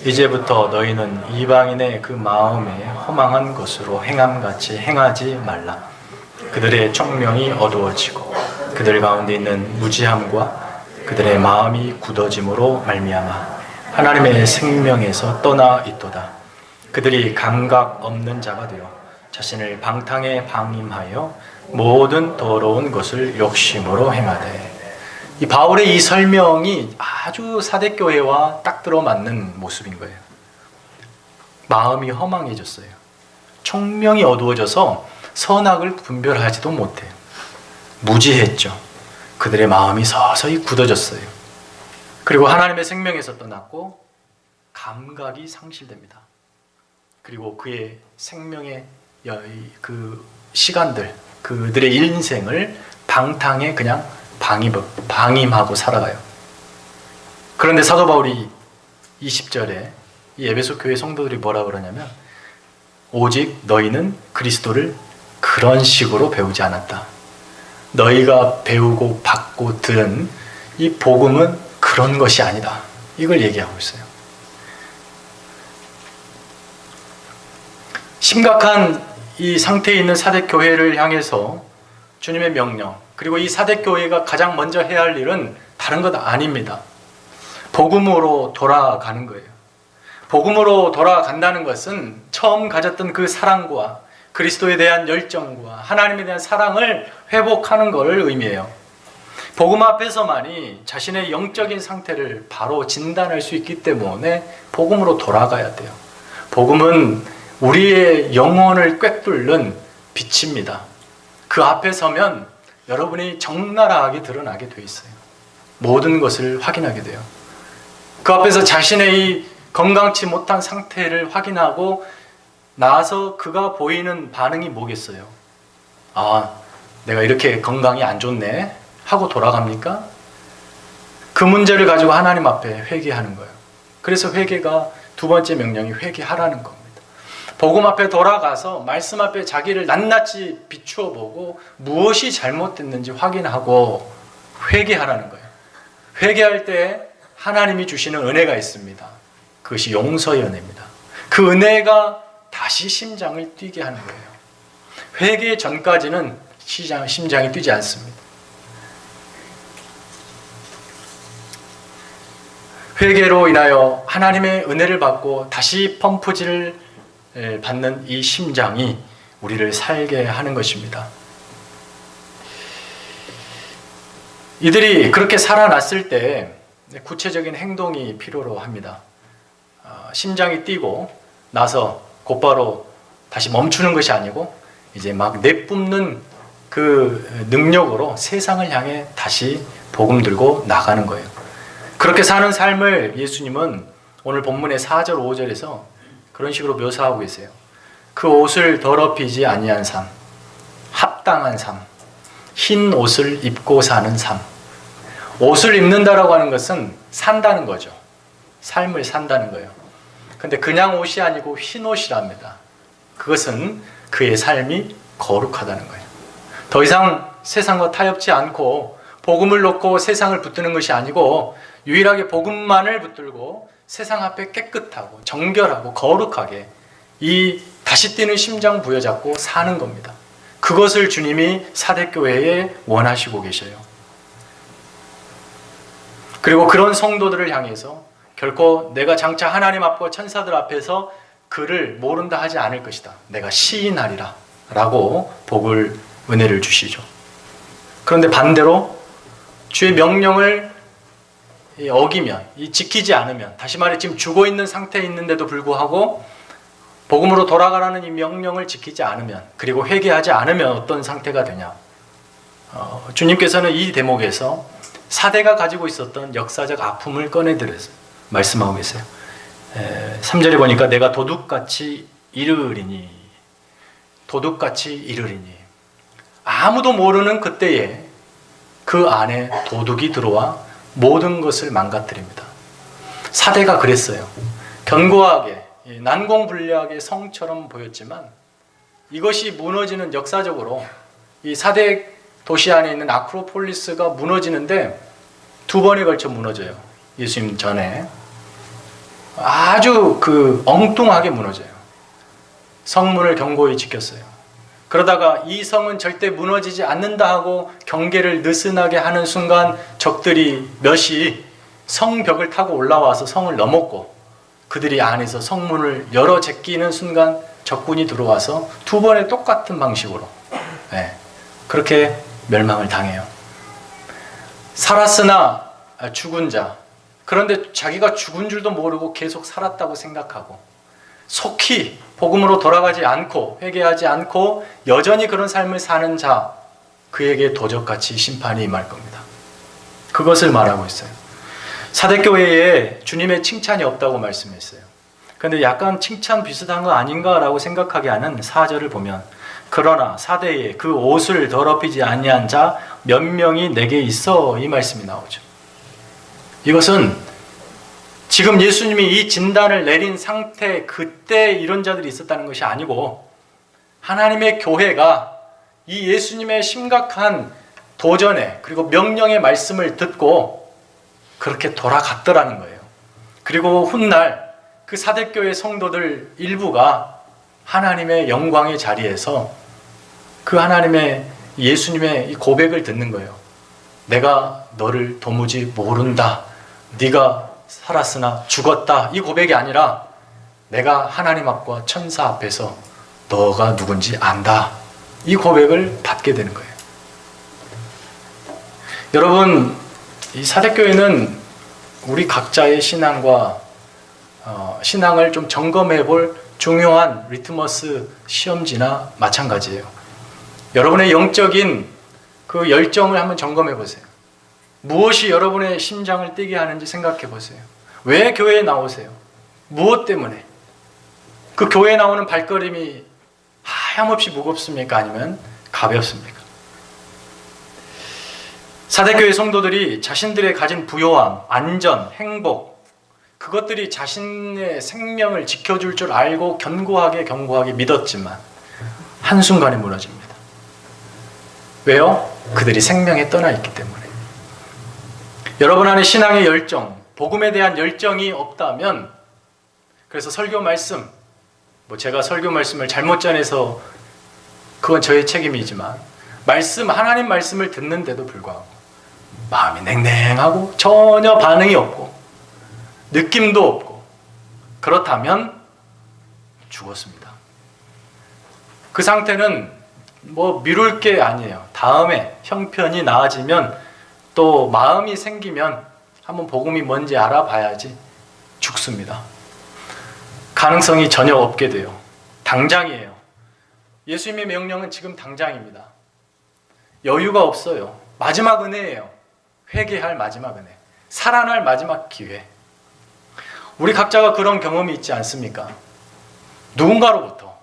이제부터 너희는 이방인의 그 마음에 허망한 것으로 행함같이 행하지 말라. 그들의 총명이 어두워지고 그들 가운데 있는 무지함과 그들의 마음이 굳어짐으로 말미암아 하나님의 생명에서 떠나 있도다. 그들이 감각 없는 자가 되어 자신을 방탕에 방임하여 모든 더러운 것을 욕심으로 행하되. 이 바울의 이 설명이 아주 사대교회와 딱 들어맞는 모습인 거예요. 마음이 허망해졌어요. 총명이 어두워져서 선악을 분별하지도 못해요. 무지했죠. 그들의 마음이 서서히 굳어졌어요. 그리고 하나님의 생명에서 떠났고 감각이 상실됩니다. 그리고 그의 생명의 그 시간들, 그들의 인생을 방탕에 그냥 방임하고 살아가요. 그런데 사도 바울이 20절에 이 에베소 교회 성도들이 뭐라 그러냐면 오직 너희는 그리스도를 그런 식으로 배우지 않았다. 너희가 배우고 받고 들은 이 복음은 그런 것이 아니다. 이걸 얘기하고 있어요. 심각한 이 상태에 있는 사대교회를 향해서 주님의 명령, 그리고 이 사대교회가 가장 먼저 해야 할 일은 다른 것 아닙니다. 복음으로 돌아가는 거예요. 복음으로 돌아간다는 것은 처음 가졌던 그 사랑과 그리스도에 대한 열정과 하나님에 대한 사랑을 회복하는 것을 의미해요. 복음 앞에서만이 자신의 영적인 상태를 바로 진단할 수 있기 때문에 복음으로 돌아가야 돼요. 복음은 우리의 영혼을 꿰뚫는 빛입니다. 그 앞에 서면 여러분이 적나라하게 드러나게 돼 있어요. 모든 것을 확인하게 돼요. 그 앞에서 자신의 이 건강치 못한 상태를 확인하고 나서 그가 보이는 반응이 뭐겠어요? 아, 내가 이렇게 건강이 안 좋네 하고 돌아갑니까? 그 문제를 가지고 하나님 앞에 회개하는 거예요. 그래서 회개가 두 번째 명령이 회개하라는 겁니다. 복음 앞에 돌아가서 말씀 앞에 자기를 낱낱이 비추어 보고 무엇이 잘못됐는지 확인하고 회개하라는 거예요. 회개할 때 하나님이 주시는 은혜가 있습니다. 그것이 용서의 은혜입니다. 그 은혜가 다시 심장을 뛰게 하는 거예요. 회개 전까지는 심장이 뛰지 않습니다. 회개로 인하여 하나님의 은혜를 받고 다시 펌프질을 받는 이 심장이 우리를 살게 하는 것입니다. 이들이 그렇게 살아났을 때 구체적인 행동이 필요로 합니다. 심장이 뛰고 나서 곧바로 다시 멈추는 것이 아니고 이제 막 내뿜는 그 능력으로 세상을 향해 다시 복음 들고 나가는 거예요. 그렇게 사는 삶을 예수님은 오늘 본문의 4절 5절에서 그런 식으로 묘사하고 계세요. 그 옷을 더럽히지 아니한 삶, 합당한 삶, 흰 옷을 입고 사는 삶. 옷을 입는다라고 하는 것은 산다는 거죠. 삶을 산다는 거예요. 근데 그냥 옷이 아니고 흰 옷이랍니다. 그것은 그의 삶이 거룩하다는 거예요. 더 이상 세상과 타협지 않고 복음을 놓고 세상을 붙드는 것이 아니고 유일하게 복음만을 붙들고 세상 앞에 깨끗하고 정결하고 거룩하게 이 다시 뛰는 심장 부여잡고 사는 겁니다. 그것을 주님이 사대교회에 원하시고 계셔요. 그리고 그런 성도들을 향해서 결코 내가 장차 하나님 앞과 천사들 앞에서 그를 모른다 하지 않을 것이다. 내가 시인하리라 라고 복을, 은혜를 주시죠. 그런데 반대로 주의 명령을 어기면, 지키지 않으면, 다시 말해 지금 죽어있는 상태에 있는데도 불구하고 복음으로 돌아가라는 이 명령을 지키지 않으면, 그리고 회개하지 않으면 어떤 상태가 되냐. 주님께서는 이 대목에서 사대가 가지고 있었던 역사적 아픔을 꺼내들어서 말씀하고 계세요. 3절에 보니까 내가 도둑같이 이르리니, 도둑같이 이르리니. 아무도 모르는 그때에 그 안에 도둑이 들어와 모든 것을 망가뜨립니다. 사대가 그랬어요. 견고하게 난공불락의 성처럼 보였지만 이것이 무너지는, 역사적으로 이 사대 도시 안에 있는 아크로폴리스가 무너지는데 2번에 걸쳐 무너져요. 예수님 전에 아주 엉뚱하게 무너져요. 성문을 견고히 지켰어요. 그러다가 이 성은 절대 무너지지 않는다 하고 경계를 느슨하게 하는 순간 적들이 몇이 성벽을 타고 올라와서 성을 넘었고, 그들이 안에서 성문을 열어 제끼는 순간 적군이 들어와서 2번의 똑같은 방식으로 그렇게 멸망을 당해요. 살았으나 죽은 자, 그런데 자기가 죽은 줄도 모르고 계속 살았다고 생각하고 속히 복음으로 돌아가지 않고 회개하지 않고 여전히 그런 삶을 사는 자, 그에게 도적같이 심판이 임할 겁니다. 그것을 말하고 있어요. 사대교회에 주님의 칭찬이 없다고 말씀했어요. 그런데 약간 칭찬 비슷한 거 아닌가라고 생각하게 하는 4절을 보면, 그러나 사대에 그 옷을 더럽히지 아니한 자 몇 명이 내게 있어, 이 말씀이 나오죠. 이것은 지금 예수님이 이 진단을 내린 상태, 그때 이런 자들이 있었다는 것이 아니고 하나님의 교회가 이 예수님의 심각한 도전에, 그리고 명령의 말씀을 듣고 그렇게 돌아갔더라는 거예요. 그리고 훗날 그 사대교회 성도들 일부가 하나님의 영광의 자리에서 그 하나님의 예수님의 이 고백을 듣는 거예요. 내가 너를 도무지 모른다. 네가 살았으나 죽었다. 이 고백이 아니라 내가 하나님 앞과 천사 앞에서 너가 누군지 안다. 이 고백을 받게 되는 거예요. 여러분, 이 사대교회는 우리 각자의 신앙과 신앙을 좀 점검해 볼 중요한 리트머스 시험지나 마찬가지예요. 여러분의 영적인 그 열정을 한번 점검해 보세요. 무엇이 여러분의 심장을 뛰게 하는지 생각해 보세요. 왜 교회에 나오세요? 무엇 때문에? 그 교회에 나오는 발걸음이 하염없이 무겁습니까? 아니면 가볍습니까? 사대교회 성도들이 자신들의 가진 부요함, 안전, 행복, 그것들이 자신의 생명을 지켜줄 줄 알고 견고하게 믿었지만 한순간에 무너집니다. 왜요? 그들이 생명에 떠나 있기 때문에. 여러분 안에 신앙의 열정, 복음에 대한 열정이 없다면, 그래서 설교 말씀, 제가 설교 말씀을 잘못 전해서 그건 저의 책임이지만, 하나님 말씀을 듣는데도 불구하고 마음이 냉랭하고 전혀 반응이 없고 느낌도 없고, 그렇다면 죽었습니다. 그 상태는 미룰 게 아니에요. 다음에 형편이 나아지면, 또 마음이 생기면 한번 복음이 뭔지 알아봐야지 죽습니다. 가능성이 전혀 없게 돼요. 당장이에요. 예수님의 명령은 지금 당장입니다. 여유가 없어요. 마지막 은혜예요. 회개할 마지막 은혜. 살아날 마지막 기회. 우리 각자가 그런 경험이 있지 않습니까? 누군가로부터,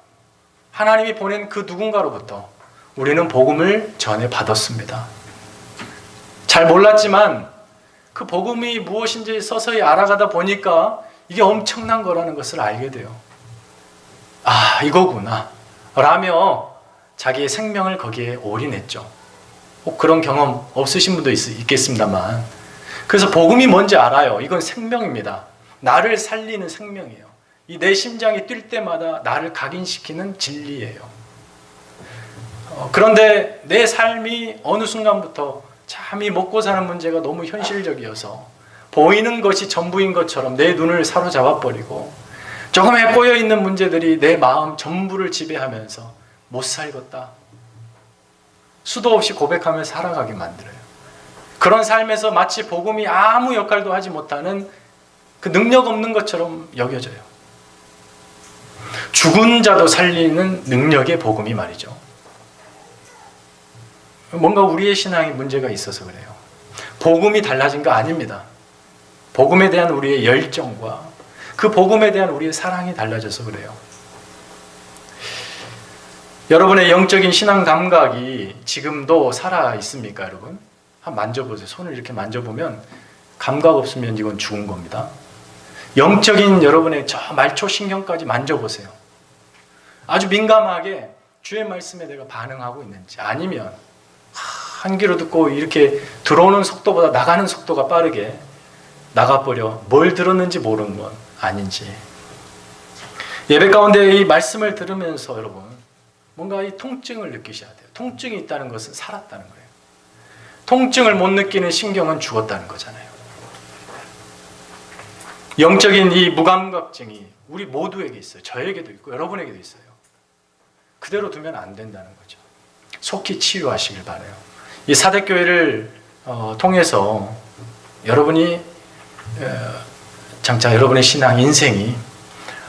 하나님이 보낸 그 누군가로부터 우리는 복음을 전해 받았습니다. 잘 몰랐지만 그 복음이 무엇인지 서서히 알아가다 보니까 이게 엄청난 거라는 것을 알게 돼요. 아, 이거구나 라며 자기의 생명을 거기에 올인했죠. 혹 그런 경험 없으신 분도 있겠습니다만, 그래서 복음이 뭔지 알아요. 이건 생명입니다. 나를 살리는 생명이에요. 이 내 심장이 뛸 때마다 나를 각인시키는 진리예요. 그런데 내 삶이 어느 순간부터 참 이 먹고 사는 문제가 너무 현실적이어서 보이는 것이 전부인 것처럼 내 눈을 사로잡아 버리고 조금에 꼬여있는 문제들이 내 마음 전부를 지배하면서 못 살겠다, 수도 없이 고백하며 살아가게 만들어요. 그런 삶에서 마치 복음이 아무 역할도 하지 못하는 그 능력 없는 것처럼 여겨져요. 죽은 자도 살리는 능력의 복음이 말이죠. 뭔가 우리의 신앙에 문제가 있어서 그래요. 복음이 달라진 거 아닙니다. 복음에 대한 우리의 열정과 그 복음에 대한 우리의 사랑이 달라져서 그래요. 여러분의 영적인 신앙 감각이 지금도 살아 있습니까, 여러분? 한번 만져보세요. 손을 이렇게 만져보면 감각 없으면 이건 죽은 겁니다. 영적인 여러분의 저 말초 신경까지 만져보세요. 아주 민감하게 주의 말씀에 내가 반응하고 있는지, 아니면 한 귀로 듣고 이렇게 들어오는 속도보다 나가는 속도가 빠르게 나가버려 뭘 들었는지 모르는 건 아닌지. 예배 가운데 이 말씀을 들으면서 여러분 뭔가 이 통증을 느끼셔야 돼요. 통증이 있다는 것은 살았다는 거예요. 통증을 못 느끼는 신경은 죽었다는 거잖아요. 영적인 이 무감각증이 우리 모두에게 있어요. 저에게도 있고 여러분에게도 있어요. 그대로 두면 안 된다는 거죠. 속히 치유하시길 바라요. 이 사대교회를 통해서 여러분이 장차 여러분의 신앙 인생이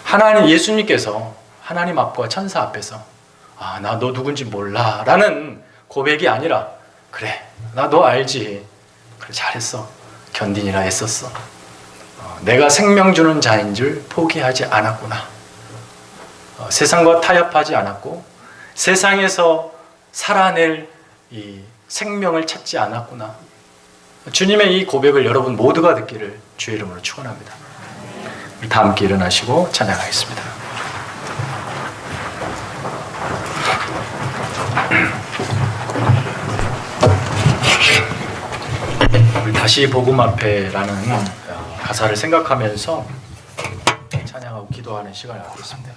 하나님, 예수님께서 하나님 앞과 천사 앞에서 아, 나 너 누군지 몰라 라는 고백이 아니라, 그래 나 너 알지, 그래 잘했어, 견디니라 애썼어, 내가 생명 주는 자인 줄 포기하지 않았구나, 세상과 타협하지 않았고 세상에서 살아낼 이 생명을 찾지 않았구나. 주님의 이 고백을 여러분 모두가 듣기를 주의 이름으로 축원합니다. 우리 다 함께 일어나시고 찬양하겠습니다. 우리 다시 복음 앞에라는 가사를 생각하면서 찬양하고 기도하는 시간을 갖겠습니다.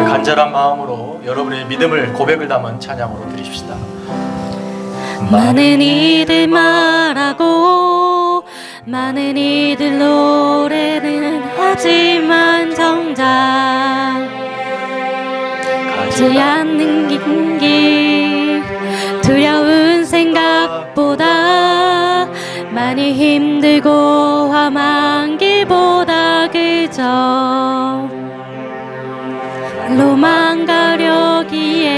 간절한 마음으로 여러분의 믿음을, 고백을 담은 찬양으로 드리십시다. 많은 이들 말하고 많은 이들 노래는 하지만 정작 가지 않는 길, 두려운 생각보다 많이 힘들고 험한 길보다 그저 로만 가려기에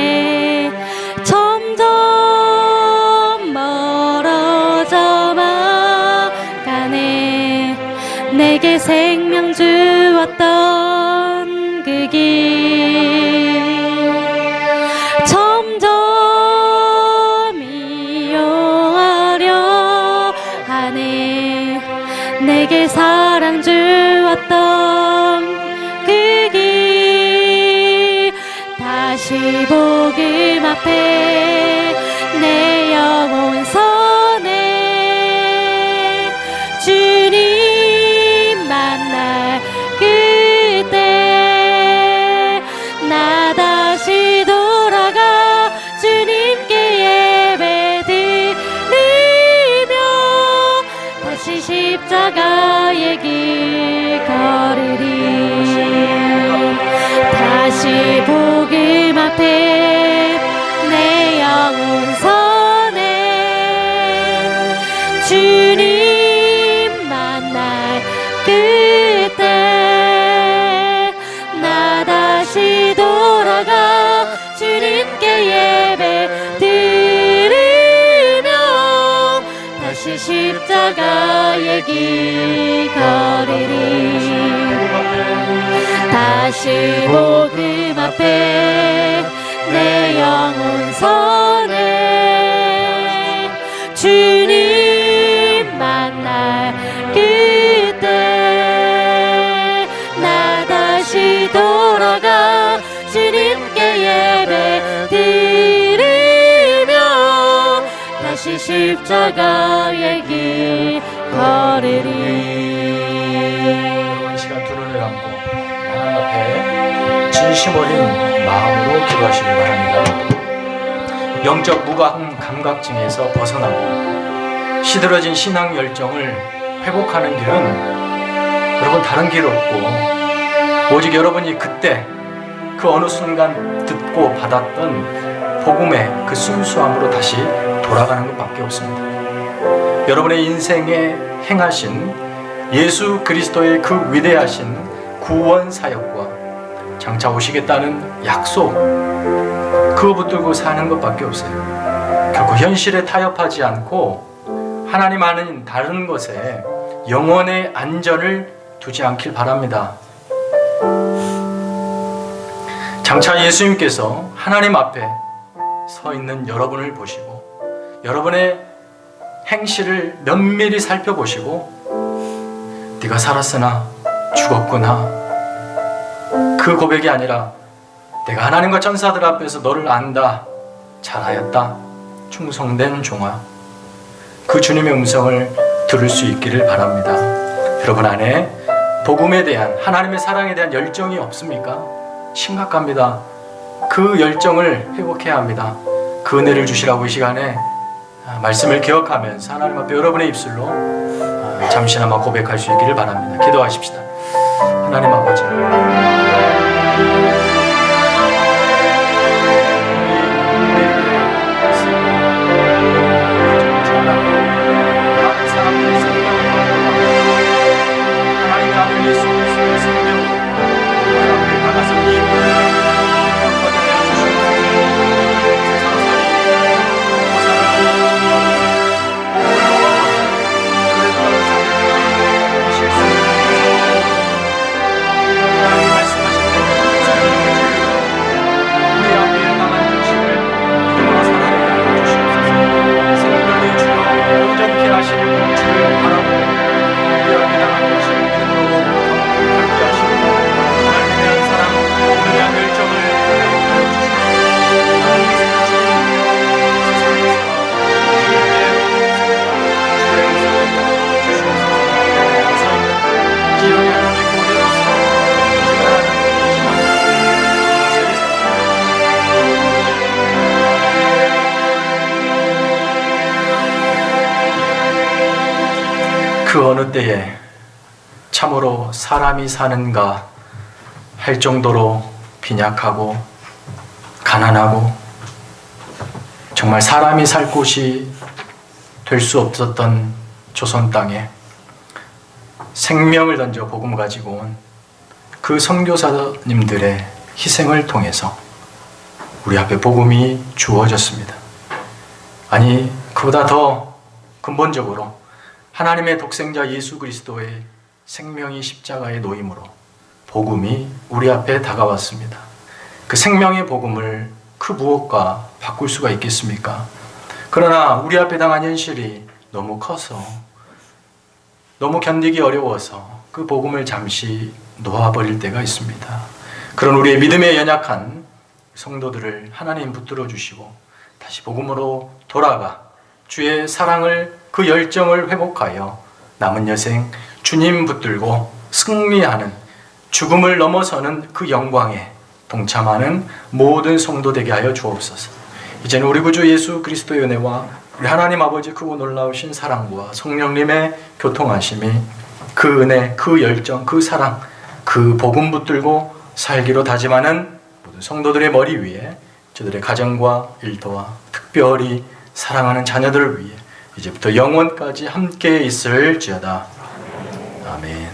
점점 멀어져만 가네. 내게 생명 주었던 그 길 점점 이용하려 하네. 내게 사랑 주었던 그 길 다시 복음 앞에 내 영혼 선해. 주님 만날 그때 나 다시 돌아가 주님께 예배 드리며 다시 십자가의 길 걸으리. 다시 복음 앞에 내 영혼 주님 만날 그때 나 다시 돌아가 주님께 예배 드리며 다시 십자가의 길 걸으리. 다시 복음 앞에 내 영혼 선해 주님 만날 그때 나 다시 돌아가 주님께 예배 드리며 다시 십자가의 길 걸으리. 이 시간 두 눈을 감고 하나님 앞에 진심 어린 마음으로 기도하시기 바랍니다. 영적 감각증에서 벗어나고 시들어진 신앙 열정을 회복하는 길은 여러분 다른 길 없고 오직 여러분이 그때 그 어느 순간 듣고 받았던 복음의 그 순수함으로 다시 돌아가는 것밖에 없습니다. 여러분의 인생에 행하신 예수 그리스도의 그 위대하신 구원 사역과 장차 오시겠다는 약속, 그거 붙들고 사는 것밖에 없어요. 결코 현실에 타협하지 않고 하나님 아닌 다른 것에 영혼의 안전을 두지 않길 바랍니다. 장차 예수님께서 하나님 앞에 서 있는 여러분을 보시고 여러분의 행실을 면밀히 살펴보시고 네가 살았으나 죽었구나, 그 고백이 아니라 내가 하나님과 천사들 앞에서 너를 안다, 잘하였다, 충성된 종아, 그 주님의 음성을 들을 수 있기를 바랍니다. 여러분 안에 복음에 대한, 하나님의 사랑에 대한 열정이 없습니까? 심각합니다. 그 열정을 회복해야 합니다. 그 은혜를 주시라고 이 시간에 말씀을 기억하면서 하나님 앞에 여러분의 입술로 잠시나마 고백할 수 있기를 바랍니다. 기도하십시다. 하나님 아버지, 하나님의 아들 예수 그리스도의 생명으로 우리 앞에 다가서 이 그 어느 때에 참으로 사람이 사는가 할 정도로 빈약하고 가난하고 정말 사람이 살 곳이 될 수 없었던 조선 땅에 생명을 던져 복음 가지고 온 그 선교사님들의 희생을 통해서 우리 앞에 복음이 주어졌습니다. 아니, 그보다 더 근본적으로 하나님의 독생자 예수 그리스도의 생명이 십자가에 놓임으로 복음이 우리 앞에 다가왔습니다. 그 생명의 복음을 그 무엇과 바꿀 수가 있겠습니까? 그러나 우리 앞에 당한 현실이 너무 커서, 너무 견디기 어려워서 그 복음을 잠시 놓아버릴 때가 있습니다. 그런 우리의 믿음에 연약한 성도들을 하나님 붙들어 주시고 다시 복음으로 돌아가 주의 사랑을, 그 열정을 회복하여 남은 여생 주님 붙들고 승리하는, 죽음을 넘어서는 그 영광에 동참하는 모든 성도 되게 하여 주옵소서. 이제는 우리 구주 예수 그리스도의 은혜와 우리 하나님 아버지 크고 놀라우신 사랑과 성령님의 교통하심이, 그 은혜, 그 열정, 그 사랑, 그 복음 붙들고 살기로 다짐하는 모든 성도들의 머리 위에, 저들의 가정과 일터와 특별히 사랑하는 자녀들을 위해 이제부터 영원까지 함께 있을지어다. 아멘.